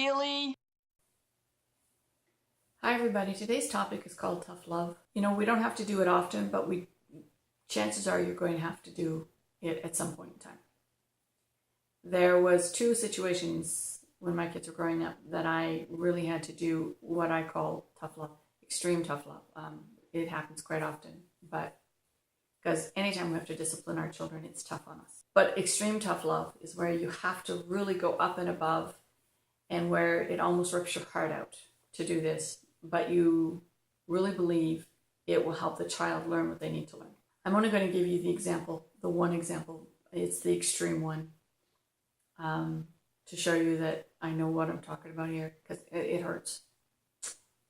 Really? Hi everybody, today's topic is called tough love. You know, we don't have to do it often, but chances are you're going to have to do it at some point in time. There was two situations when my kids were growing up that I really had to do what I call tough love, extreme tough love. It happens quite often, but because anytime we have to discipline our children, it's tough on us. But extreme tough love is where you have to really go up and above, and where it almost rips your heart out to do this, but you really believe it will help the child learn what they need to learn. I'm only going to give you the one example. It's the extreme one, to show you that I know what I'm talking about here, because it hurts.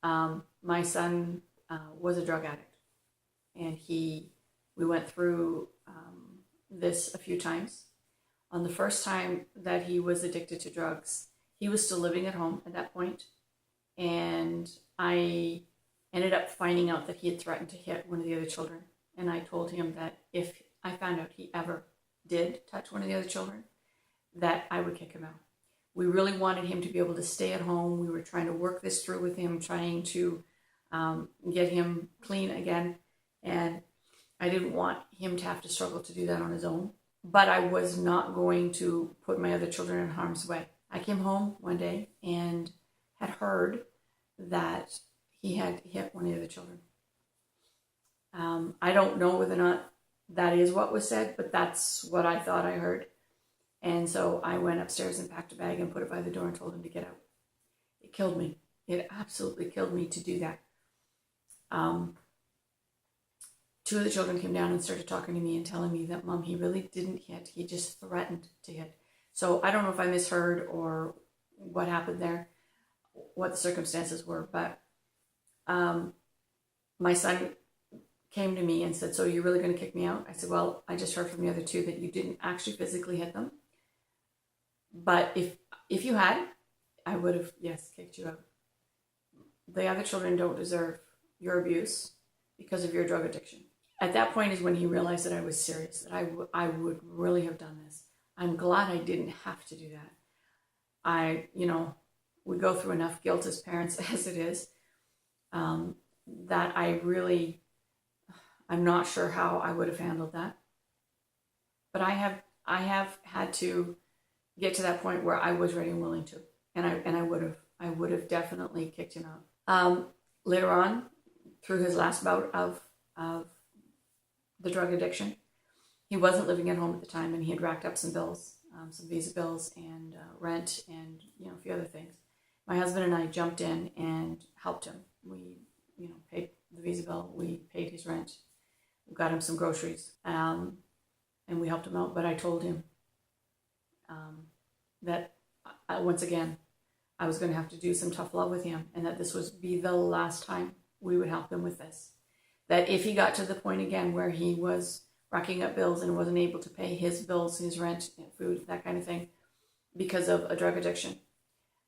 My son was a drug addict, and we went through this a few times. On the first time that he was addicted to drugs, he was still living at home at that point, and I ended up finding out that he had threatened to hit one of the other children. And I told him that if I found out he ever did touch one of the other children, that I would kick him out. We really wanted him to be able to stay at home. We were trying to work this through with him, trying to get him clean again. And I didn't want him to have to struggle to do that on his own. But I was not going to put my other children in harm's way. I came home one day and had heard that he had hit one of the other children. I don't know whether or not that is what was said, but that's what I thought I heard. And so I went upstairs and packed a bag and put it by the door and told him to get out. It killed me. It absolutely killed me to do that. Two of the children came down and started talking to me and telling me that, Mom, he really didn't hit. He just threatened to hit. So I don't know if I misheard or what happened there, what the circumstances were, but my son came to me and said, so you're really going to kick me out? I said, well, I just heard from the other two that you didn't actually physically hit them. But if you had, I would have, yes, kicked you out. The other children don't deserve your abuse because of your drug addiction. At that point is when he realized that I was serious, that I would really have done this. I'm glad I didn't have to do that. We go through enough guilt as parents as it is, that I'm not sure how I would have handled that. But I have had to get to that point where I was ready and willing to, and I would have definitely kicked him out. Later on, through his last bout of the drug addiction, he wasn't living at home at the time, and he had racked up some bills, some visa bills and rent, and a few other things. My husband and I jumped in and helped him. We paid the visa bill, we paid his rent, we got him some groceries, and we helped him out. But I told him that once again I was going to have to do some tough love with him, and that this would be the last time we would help him with this. That if he got to the point again where he was racking up bills and wasn't able to pay his bills, his rent, food, that kind of thing, because of a drug addiction,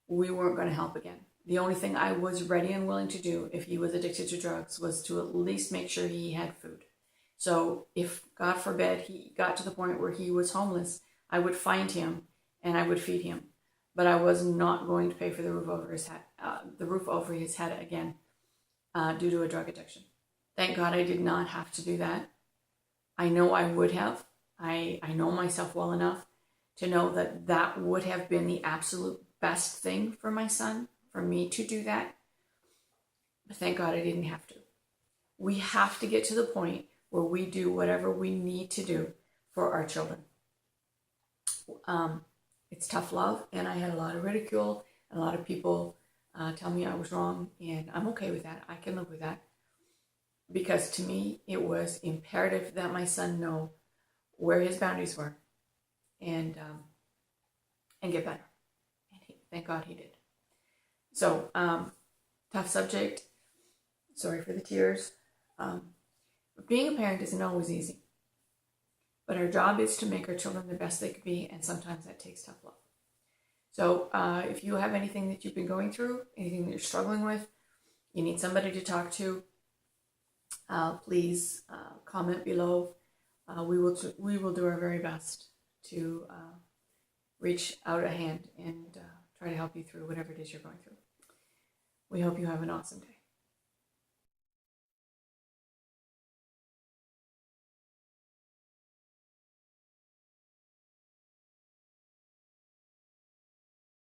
we weren't going to help again. The only thing I was ready and willing to do if he was addicted to drugs was to at least make sure he had food. So if, God forbid, he got to the point where he was homeless, I would find him and I would feed him. But I was not going to pay for the roof over his head again, due to a drug addiction. Thank God I did not have to do that. I know I would have. I know myself well enough to know that that would have been the absolute best thing for my son, for me to do that. But thank God I didn't have to. We have to get to the point where we do whatever we need to do for our children. It's tough love, and I had a lot of ridicule, a lot of people tell me I was wrong, and I'm okay with that. I can live with that. Because to me, it was imperative that my son know where his boundaries were, and get better. And thank God he did. So, tough subject. Sorry for the tears. Being a parent isn't always easy. But our job is to make our children the best they could be, and sometimes that takes tough love. So if you have anything that you've been going through, anything that you're struggling with, you need somebody to talk to, please comment below. We will do our very best to reach out a hand and try try to help you through whatever it is you're going through. We hope you have an awesome day.